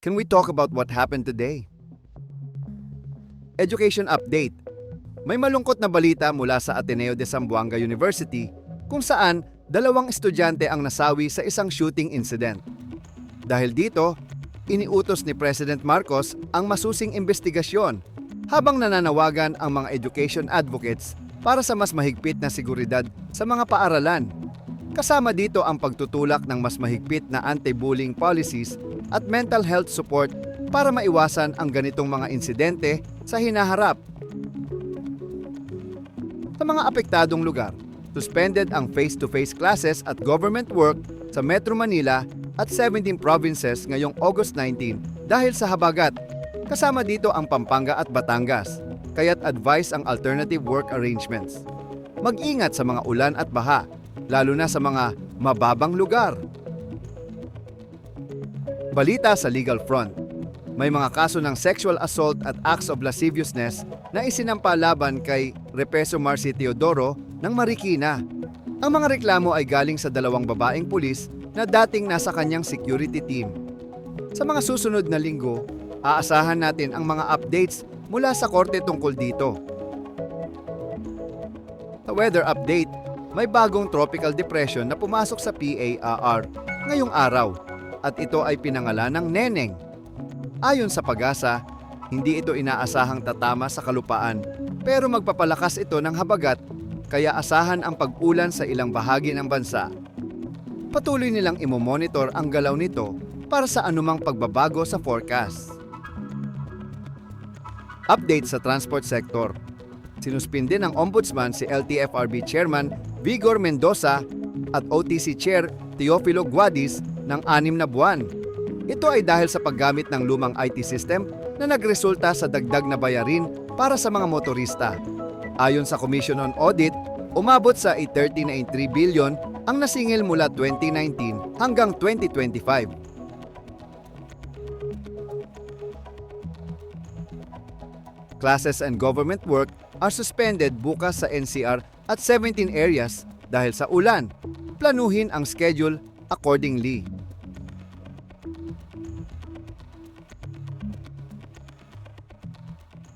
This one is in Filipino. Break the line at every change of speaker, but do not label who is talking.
Can we talk about what happened today? Education update. May malungkot na balita mula sa Ateneo de Zamboanga University kung saan 2 estudyante ang nasawi sa isang shooting incident. Dahil dito, iniutos ni President Marcos ang masusing investigasyon habang nananawagan ang mga education advocates para sa mas mahigpit na seguridad sa mga paaralan. Kasama dito ang pagtutulak ng mas mahigpit na anti-bullying policies at mental health support para maiwasan ang ganitong mga insidente sa hinaharap. Sa mga apektadong lugar, suspended ang face-to-face classes at government work sa Metro Manila at 17 provinces ngayong August 19 dahil sa habagat. Kasama dito ang Pampanga at Batangas, kaya't advise ang alternative work arrangements. Mag-ingat sa mga ulan at baha, lalo na sa mga mababang lugar. Balita sa legal front. May mga kaso ng sexual assault at acts of lasciviousness na isinampa laban kay Repeso Marcy Teodoro ng Marikina. Ang mga reklamo ay galing sa 2 babaeng pulis na dating nasa kanyang security team. Sa mga susunod na linggo, aasahan natin ang mga updates mula sa korte tungkol dito. Sa weather update, may bagong tropical depression na pumasok sa PAR ngayong araw at ito ay pinangalan ng Neneng. Ayon sa Pag-asa, hindi ito inaasahang tatama sa kalupaan pero magpapalakas ito ng habagat kaya asahan ang pag-ulan sa ilang bahagi ng bansa. Patuloy nilang imomonitor ang galaw nito para sa anumang pagbabago sa forecast. Update sa transport sector. Sinuspinde ng Ombudsman si LTFRB Chairman Vigor Mendoza at OTC Chair Teofilo Guadis ng 6 na buwan. Ito ay dahil sa paggamit ng lumang IT system na nagresulta sa dagdag na bayarin para sa mga motorista. Ayon sa Commission on Audit, umabot sa 30.3 billion ang nasingil mula 2019 hanggang 2025. Classes and government work are suspended bukas sa NCR at 17 areas dahil sa ulan. Planuhin ang schedule accordingly.